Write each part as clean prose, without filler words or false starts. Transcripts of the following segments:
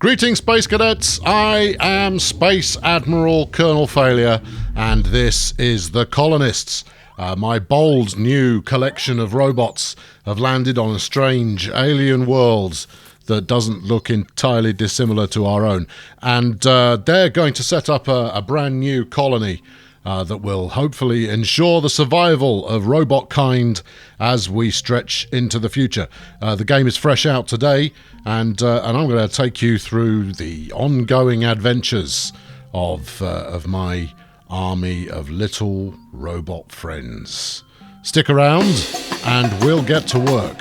Greetings, Space Cadets! I am Space Admiral Colonel Failure, and this is the Colonists. My bold new collection of robots have landed on a strange alien world that doesn't look entirely dissimilar to our own. And they're going to set up a brand new colony that will hopefully ensure the survival of robot kind as we stretch into the future. The game is fresh out today, and I'm going to take you through the ongoing adventures of my army of little robot friends. Stick around, and we'll get to work.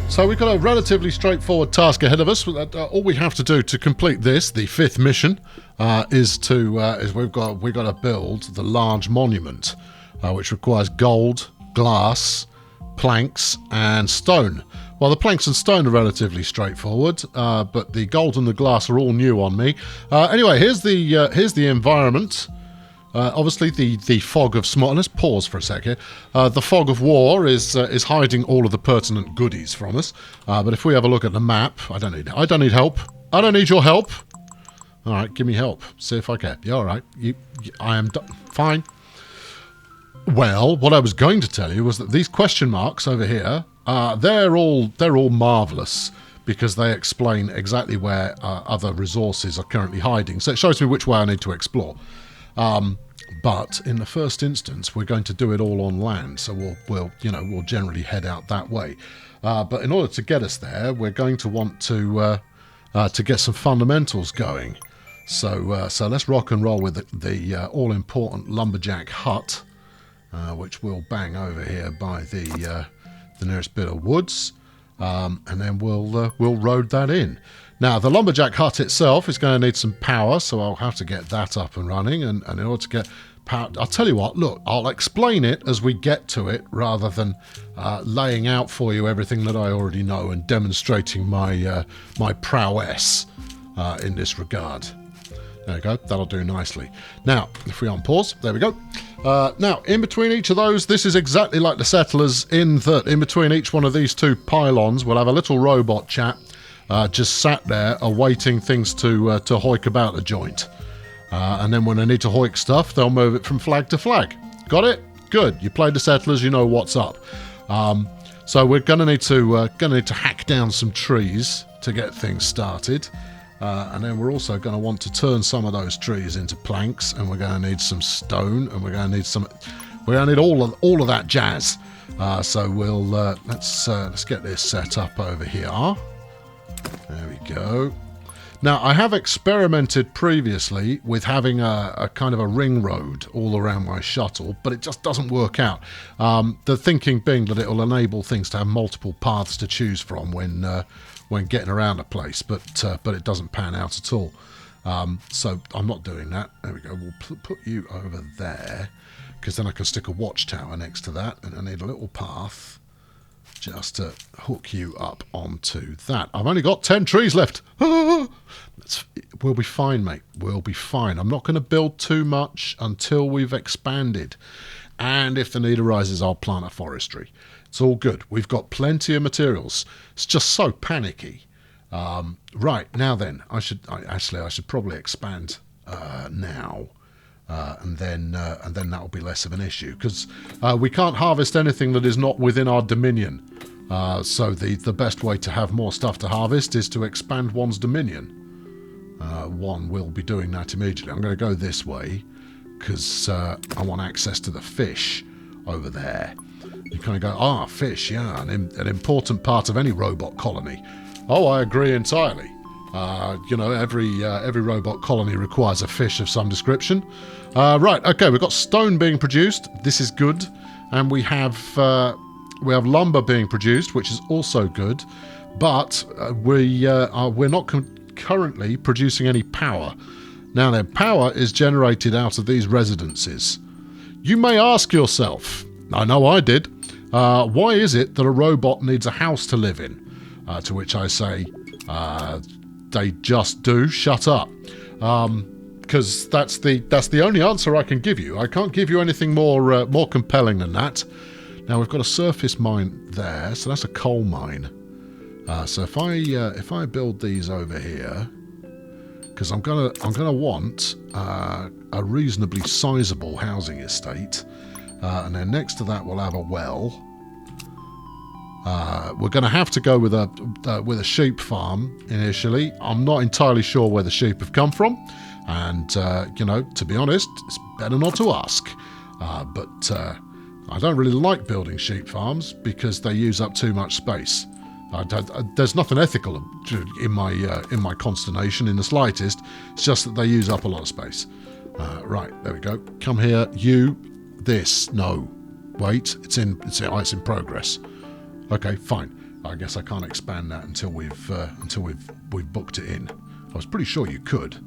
So we've got a relatively straightforward task ahead of us. All we have to do to complete this, the fifth mission, is we've got to build the large monument, which requires gold, glass, planks, and stone. Well, the planks and stone are relatively straightforward, but the gold and the glass are all new on me. Anyway, here's the environment. Obviously, the fog of smog. Let's pause for a sec here. The fog of war is hiding all of the pertinent goodies from us. But if we have a look at the map, I don't need help. I don't need your help. All right, give me help. See if I can. Yeah, all right. I am fine. Well, what I was going to tell you was that these question marks over here, they're all marvelous because they explain exactly where other resources are currently hiding. So it shows me which way I need to explore. But in the first instance, we're going to do it all on land, so we'll generally head out that way. But in order to get us there, we're going to want to get some fundamentals going. So let's rock and roll with the all-important lumberjack hut, which we'll bang over here by the nearest bit of woods, and then we'll road that in. Now, the lumberjack hut itself is going to need some power, so I'll have to get that up and running. And in order to get power, I'll tell you what, look, I'll explain it as we get to it rather than laying out for you everything that I already know and demonstrating my prowess in this regard. There we go, that'll do nicely. Now, if we unpause, there we go. Now, in between each of those, this is exactly like the settlers in that in between each one of these two pylons, we'll have a little robot chap just sat there awaiting things to hoik about the joint. And then when they need to hoik stuff, they'll move it from flag to flag. Got it? Good. You played the settlers, you know what's up. So we're going to need to hack down some trees to get things started. And then we're also going to want to turn some of those trees into planks, and we're going to need some stone, and we're going to need all of that jazz. So we'll let's get this set up over here. There we go. Now, I have experimented previously with having a kind of a ring road all around my shuttle, but it just doesn't work out. The thinking being that it will enable things to have multiple paths to choose from when getting around a place, but it doesn't pan out at all. So I'm not doing that. There we go. We'll put you over there, because then I can stick a watchtower next to that, and I need a little path just to hook you up onto that. I've only got 10 trees left. We'll be fine, mate. We'll be fine. I'm not going to build too much until we've expanded. And if the need arises, I'll plant a forestry. It's all good. We've got plenty of materials. It's just so panicky. Right, now then, I should probably expand now. And then that'll be less of an issue, because we can't harvest anything that is not within our dominion. So the best way to have more stuff to harvest is to expand one's dominion. One will be doing that immediately. I'm going to go this way because I want access to the fish over there. You kind of go, fish, yeah, an important part of any robot colony. Oh, I agree entirely. Every robot colony requires a fish of some description. Right, okay, we've got stone being produced. This is good. And we have lumber being produced, which is also good. But we're not currently producing any power. Now then, power is generated out of these residences. You may ask yourself, I know I did, why is it that a robot needs a house to live in? To which I say, they just do. Shut up. Because that's the only answer I can give you. I can't give you anything more compelling than that. Now we've got a surface mine there, so that's a coal mine. So if I build these over here, because I'm gonna want a reasonably sizable housing estate, and then next to that we'll have a well. We're going to have to go with a sheep farm initially. I'm not entirely sure where the sheep have come from, and you know, to be honest, it's better not to ask. But I don't really like building sheep farms because they use up too much space. There's nothing ethical in my consternation in the slightest. It's just that they use up a lot of space. Right, there we go. Come here, you. This, no, wait. It's in progress. Okay, fine. I guess I can't expand that until we've booked it in. I was pretty sure you could,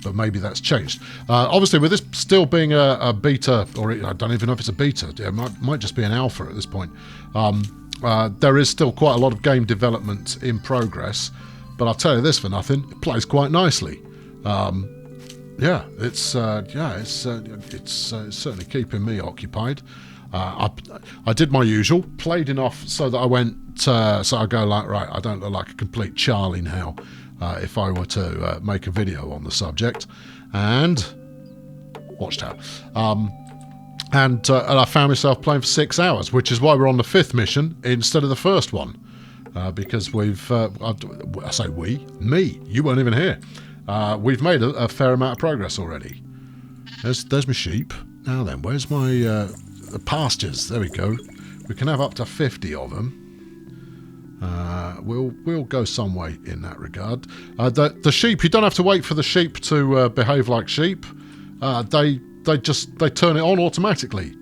but maybe that's changed. Obviously, with this still being a beta, or I don't even know if it's a beta. It might just be an alpha at this point. There is still quite a lot of game development in progress, but I'll tell you this for nothing, it plays quite nicely. Yeah, it's certainly keeping me occupied. I did my usual, played enough so that I went, so I go like, right, I don't look like a complete Charlie now if I were to make a video on the subject, and watched out. And I found myself playing for 6 hours, which is why we're on the 5th mission instead of the first one, because we've, I say we, me, you weren't even here. We've made a fair amount of progress already. There's my sheep. Now then, where's my the pastures? There we go. We can have up to 50 of them. We'll go some way in that regard. The sheep, you don't have to wait for the sheep to behave like sheep. They turn it on automatically.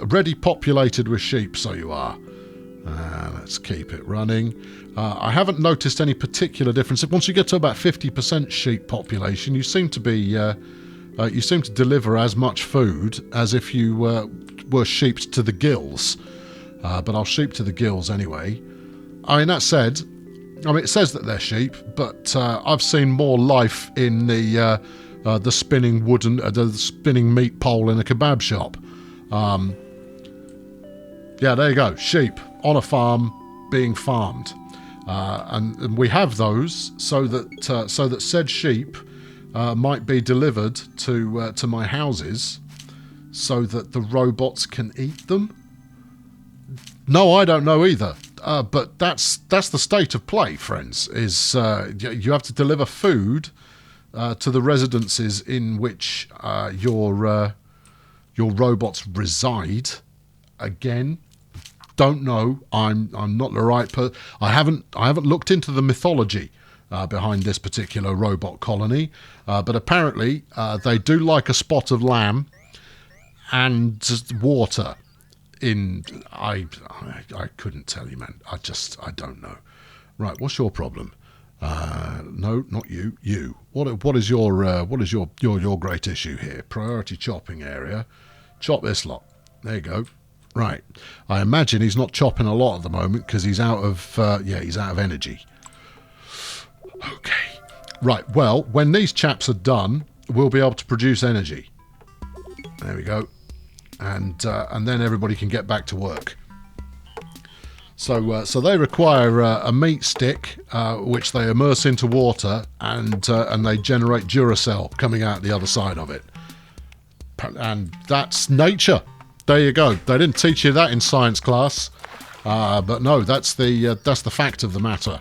Ready populated with sheep, so you are. Let's keep it running. I haven't noticed any particular difference. Once you get to about 50% sheep population, you seem to deliver as much food as if you were sheep to the gills. But I'll sheep to the gills anyway. I mean, that said, it says that they're sheep, but I've seen more life in the spinning the spinning meat pole in a kebab shop. Yeah, there you go. Sheep on a farm being farmed, and we have those so that said sheep might be delivered to my houses, so that the robots can eat them. No, I don't know either. But that's the state of play, friends. Is you have to deliver food to the residences in which your robots reside. Again, don't know. I'm not the right person. I haven't looked into the mythology behind this particular robot colony, but apparently they do like a spot of lamb and water. I couldn't tell you, man. I don't know. Right, what's your problem? No, not you. You. What is your great issue here? Priority chopping area. Chop this lot. There you go. Right. I imagine he's not chopping a lot at the moment because he's out of energy. Okay. Right. Well, when these chaps are done, we'll be able to produce energy. There we go. And then everybody can get back to work. So they require a meat stick, which they immerse into water, and they generate Duracell coming out the other side of it. And that's nature. There you go. They didn't teach you that in science class, but no, that's the fact of the matter.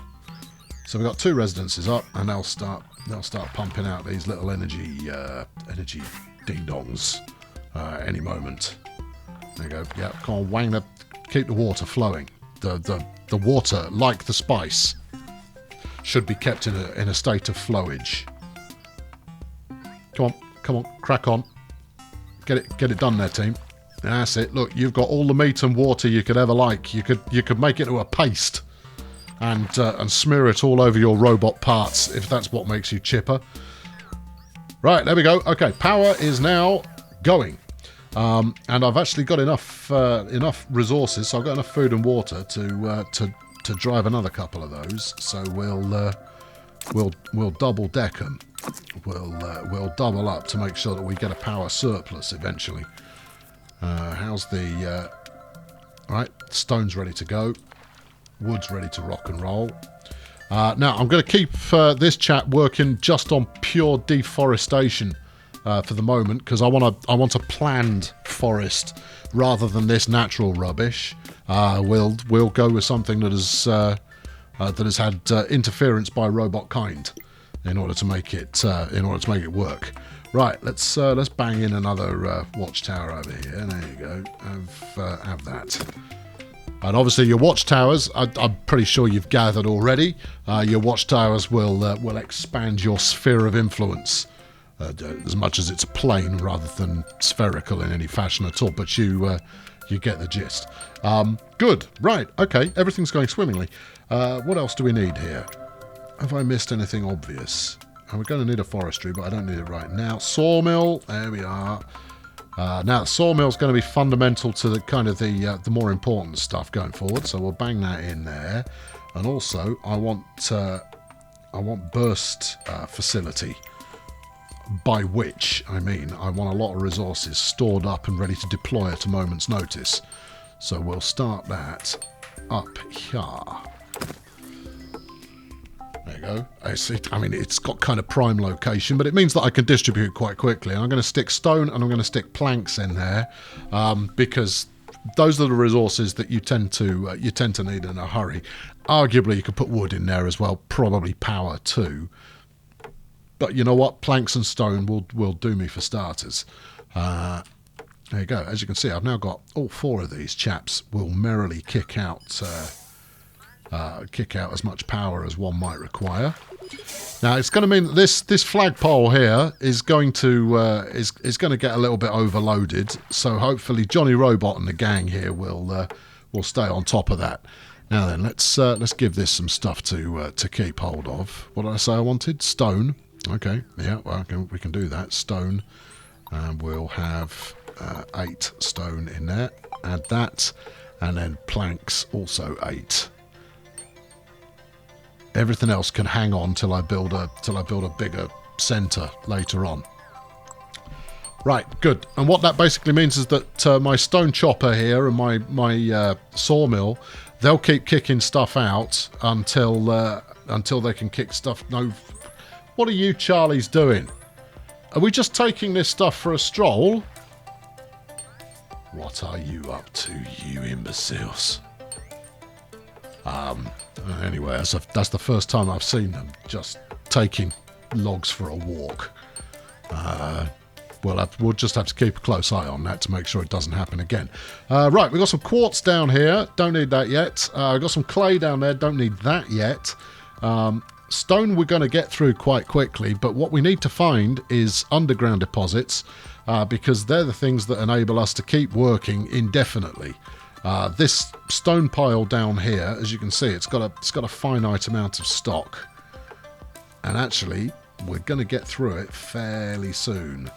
So we've got 2 residences up, and they'll start pumping out these little energy ding dongs any moment. There you go. Yeah, come on, keep the water flowing. The water, like the spice, should be kept in a state of flowage. Come on, crack on. Get it done there, team. That's it. Look, you've got all the meat and water you could ever like. You could make it to a paste and smear it all over your robot parts if that's what makes you chipper. Right, there we go. Okay, power is now going. And I've actually got enough resources, so I've got enough food and water to drive another couple of those. So we'll double deck them. We'll double up to make sure that we get a power surplus eventually. How's the Right, stone's ready to go. Wood's ready to rock and roll. Now, I'm going to keep this chap working just on pure deforestation for the moment, because I want a planned forest rather than this natural rubbish. We'll go with something that has had interference by robot kind in order to make it work. Right, let's bang in another watchtower over here. There you go. Have that. And obviously your watchtowers, I'm pretty sure you've gathered already, your watchtowers will expand your sphere of influence as much as it's plane rather than spherical in any fashion at all, but you get the gist. Good, right, okay, everything's going swimmingly. What else do we need here? Have I missed anything obvious? We're going to need a forestry, but I don't need it right now. Sawmill, there we are. Now, sawmill's going to be fundamental to the kind of the more important stuff going forward, so we'll bang that in there. And also, I want burst facility, by which I mean I want a lot of resources stored up and ready to deploy at a moment's notice. So we'll start that up here. There you go. I mean, it's got kind of prime location, but it means that I can distribute quite quickly. And I'm going to stick stone and I'm going to stick planks in there because those are the resources that you tend to need in a hurry. Arguably, you could put wood in there as well, probably power too. But you know what? Planks and stone will do me for starters. There you go. As you can see, I've now got all 4 of these chaps will merrily kick out as much power as one might require. Now it's going to mean that this flagpole here is going to get a little bit overloaded. So hopefully Johnny Robot and the gang here will stay on top of that. Now then, let's give this some stuff to keep hold of. What did I say I wanted? Stone. Okay, yeah, well we can do that. Stone, and we'll have 8 stone in there. Add that, and then planks also 8. Everything else can hang on till I build a bigger centre later on. Right, good. And what that basically means is that my stone chopper here and my sawmill, they'll keep kicking stuff out until they can kick stuff. No, what are you Charlies doing? Are we just taking this stuff for a stroll? What are you up to, you imbeciles? Anyway, that's the first time I've seen them just taking logs for a walk. We'll just have to keep a close eye on that to make sure it doesn't happen again. Right, we've got some quartz down here. Don't need that yet. I've got some clay down there. Don't need that yet. Stone we're going to get through quite quickly, but what we need to find is underground deposits because they're the things that enable us to keep working indefinitely. This stone pile down here, as you can see, it's got a finite amount of stock, and actually we're going to get through it fairly soon.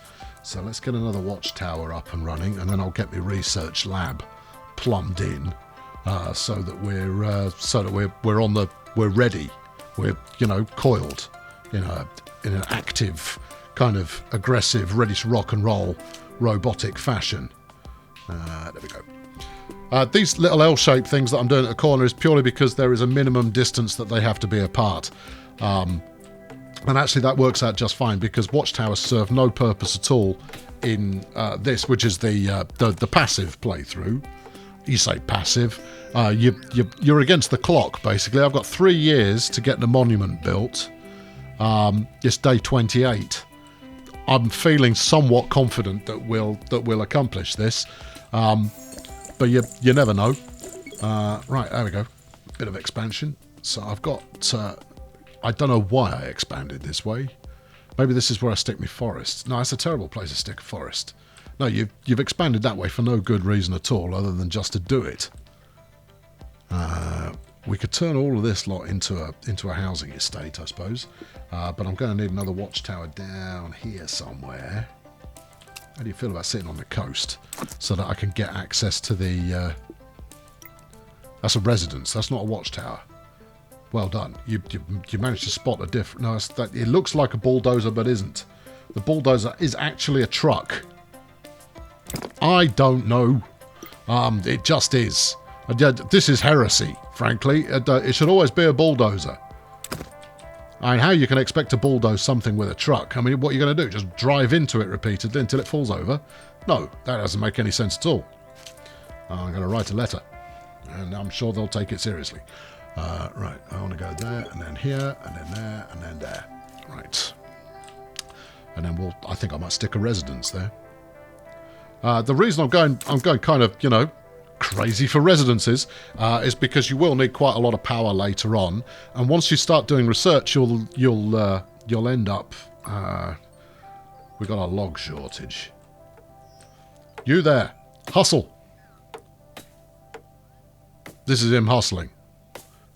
So let's get another watchtower up and running, and then I'll get my research lab plumbed in, so that we're ready. We're coiled in an active kind of aggressive, ready to rock and roll robotic fashion. There we go. These little L-shaped things that I'm doing at the corner is purely because there is a minimum distance that they have to be apart. And actually that works out just fine because watchtowers serve no purpose at all in this, which is the passive playthrough. You say passive. You're against the clock, basically. I've got 3 years to get the monument built. It's day 28. I'm feeling somewhat confident that we'll accomplish this. But you never know. Right, there we go. Bit of expansion. So I've got... I don't know why I expanded this way. Maybe this is where I stick my forest. No, it's a terrible place to stick a forest. No, you've expanded that way for no good reason at all, other than just to do it. We could turn all of this lot into a housing estate, I suppose. But I'm going to need another watchtower down here somewhere. How do you feel about sitting on the coast so that I can get access to the... That's a residence. That's not a watchtower. Well done. You managed to spot a different... No, it looks like a bulldozer, but isn't. The bulldozer is actually a truck. I don't know. It just is. This is heresy, frankly. It should always be a bulldozer. I mean, how you can expect to bulldoze something with a truck? I mean, what are you going to do? Just drive into it repeatedly until it falls over? No, that doesn't make any sense at all. I'm going to write a letter, and I'm sure they'll take it seriously. Right, I want to go there, and then here, and then there, and then there. Right. And then I think I might stick a residence there. The reason I'm going kind of, crazy for residences is because you will need quite a lot of power later on, and once you start doing research, you'll end up. We've got a log shortage. You there, hustle. This is him hustling.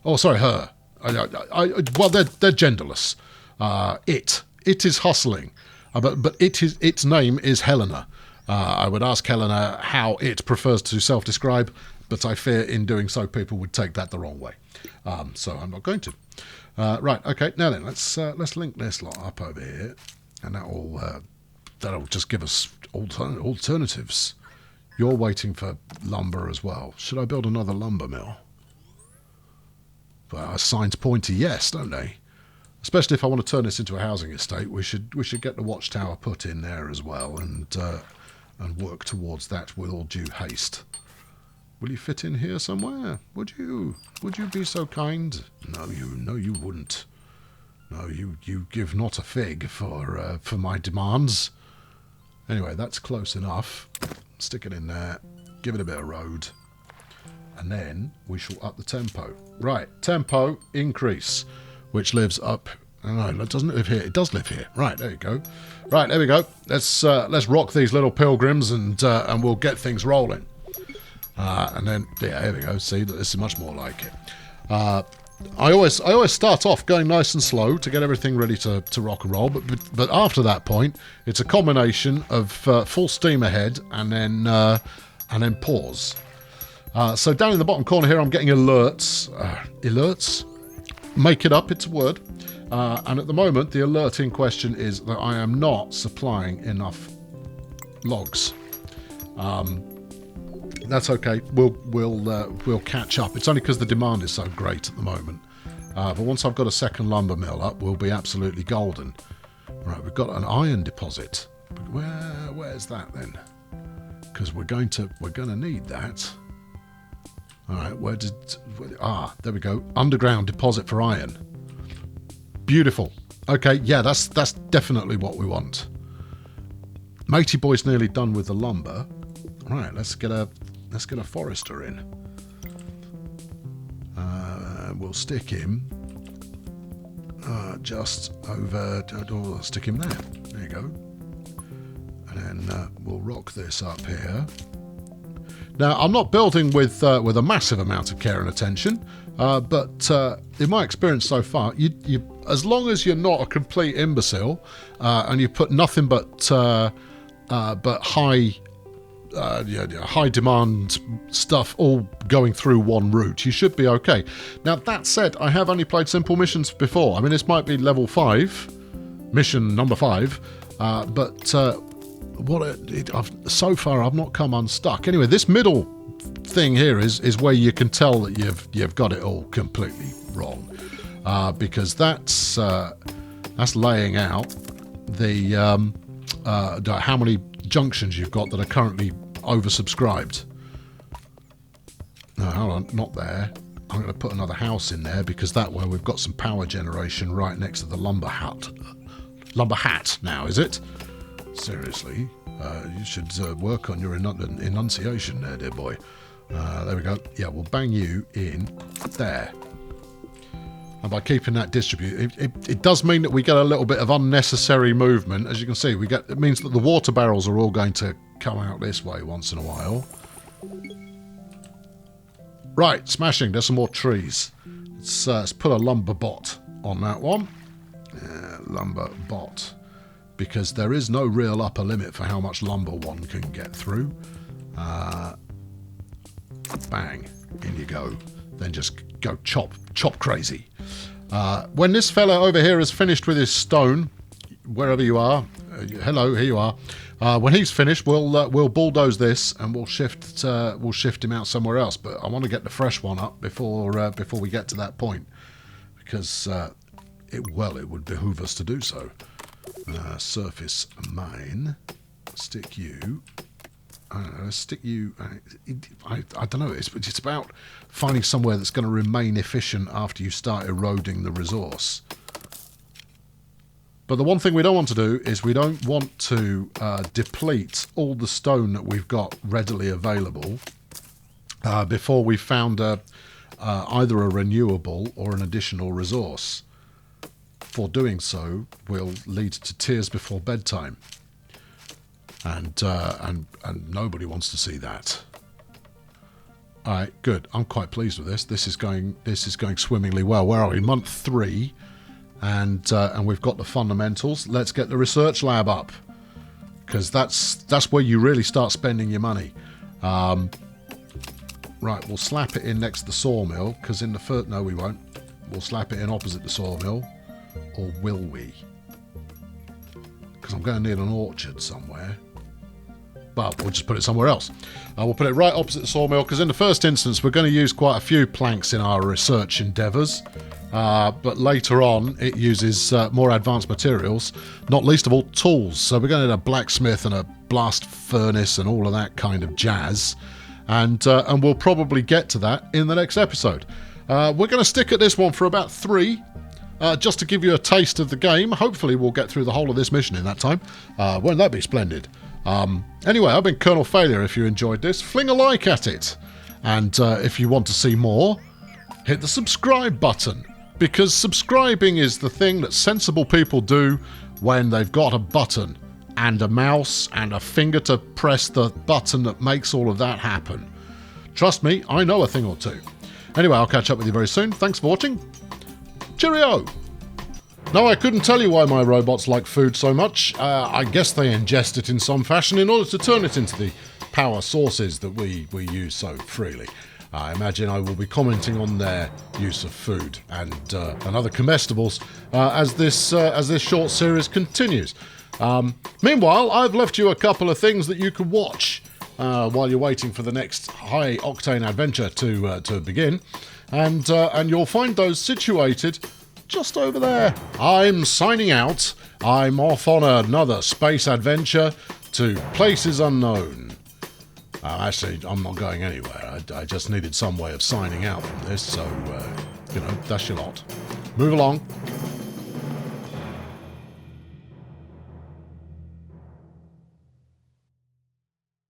Oh, sorry, her. Well, they're genderless. It is hustling, but its name is Helena. I would ask Helena how it prefers to self-describe, but I fear in doing so people would take that the wrong way. So I'm not going to. Right, okay. Now then, let's link this lot up over here, and that'll just give us alternatives. You're waiting for lumber as well. Should I build another lumber mill? Well, signs point to yes, don't they? Especially if I want to turn this into a housing estate, we should get the watchtower put in there as well, and work towards that with all due haste. Will you fit in here somewhere? Would you be so kind? No, you wouldn't. No, you give not a fig for my demands. Anyway, that's close enough. Stick it in there. Give it a bit of road. And then we shall up the tempo. Right, tempo increase, which lives up. Oh, no, it doesn't live here. It does live here. Right, there you go. Right, there we go. Let's rock these little pilgrims and we'll get things rolling. And then yeah, here we go. See, this is much more like it. I always start off going nice and slow to get everything ready to rock and roll. But after that point, it's a combination of full steam ahead and then pause. So down in the bottom corner here, I'm getting alerts. Alerts? Make it up, it's a word. And at the moment, the alert in question is that I am not supplying enough logs. That's okay. We'll catch up. It's only because the demand is so great at the moment. But once I've got a second lumber mill up, we'll be absolutely golden. Right, we've got an iron deposit. Where's that then? Because we're going to need that. All right, there we go. Underground deposit for iron. Beautiful. Okay, yeah, that's definitely what we want. Matey boy's nearly done with the lumber. Right, let's get a forester in. We'll stick him just over. Stick him there. There you go. And then we'll rock this up here. Now, I'm not building with a massive amount of care and attention, but in my experience so far, you as long as you're not a complete imbecile and you put nothing but high demand stuff all going through one route, you should be okay. Now, that said, I have only played simple missions before. I mean, this might be level 5, mission number 5, but so far I've not come unstuck. Anyway, this middle thing here is where you can tell that you've got it all completely wrong, because that's laying out the how many junctions you've got that are currently oversubscribed. No, hold on, not there. I'm going to put another house in there because that way we've got some power generation right next to the lumber hut. Lumber hat now, is it? Seriously, you should work on your enunciation there, dear boy. There we go. Yeah, we'll bang you in there. And by keeping that distributed, it does mean that we get a little bit of unnecessary movement. As you can see, it means that the water barrels are all going to come out this way once in a while. Right, smashing. There's some more trees. Let's put a lumber bot on that one. Lumber bot. Because there is no real upper limit for how much lumber one can get through. Bang. In you go. Then just go chop crazy. When this fella over here is finished with his stone, wherever you are, hello, here you are. When he's finished, we'll bulldoze this and we'll shift him out somewhere else. But I want to get the fresh one up before we get to that point, because it would behoove us to do so. Surface main, stick you. Stick you. I don't know. It's about finding somewhere that's going to remain efficient after you start eroding the resource. But the one thing we don't want to do is we don't want to deplete all the stone that we've got readily available before we've found either a renewable or an additional resource. For doing so will lead to tears before bedtime. And nobody wants to see that. All right, good. I'm quite pleased with this. This is going swimmingly well. Where are we? Month 3, and we've got the fundamentals. Let's get the research lab up, because that's where you really start spending your money. Right, we'll slap it in next to the sawmill, because in the first... No, we won't. We'll slap it in opposite the sawmill, or will we? Because I'm going to need an orchard somewhere. But we'll just put it somewhere else. We'll put it right opposite the sawmill, because in the first instance we're going to use quite a few planks in our research endeavours. But later on it uses more advanced materials, not least of all tools. So we're going to need a blacksmith and a blast furnace and all of that kind of jazz. And we'll probably get to that in the next episode. We're going to stick at this one for about 3. Just to give you a taste of the game. Hopefully we'll get through the whole of this mission in that time. Won't that be splendid? Anyway, I've been Colonel Failure. If you enjoyed this, fling a like at it. And if you want to see more, hit the subscribe button. Because subscribing is the thing that sensible people do when they've got a button and a mouse and a finger to press the button that makes all of that happen. Trust me, I know a thing or two. Anyway, I'll catch up with you very soon. Thanks for watching. Cheerio! No, I couldn't tell you why my robots like food so much. I guess they ingest it in some fashion in order to turn it into the power sources that we use so freely. I imagine I will be commenting on their use of food and other comestibles as this short series continues. Meanwhile, I've left you a couple of things that you can watch while you're waiting for the next high-octane adventure to begin, and you'll find those situated just over there. I'm signing out. I'm off on another space adventure to places unknown. Actually, I'm not going anywhere. I just needed some way of signing out from this, so, that's your lot. Move along.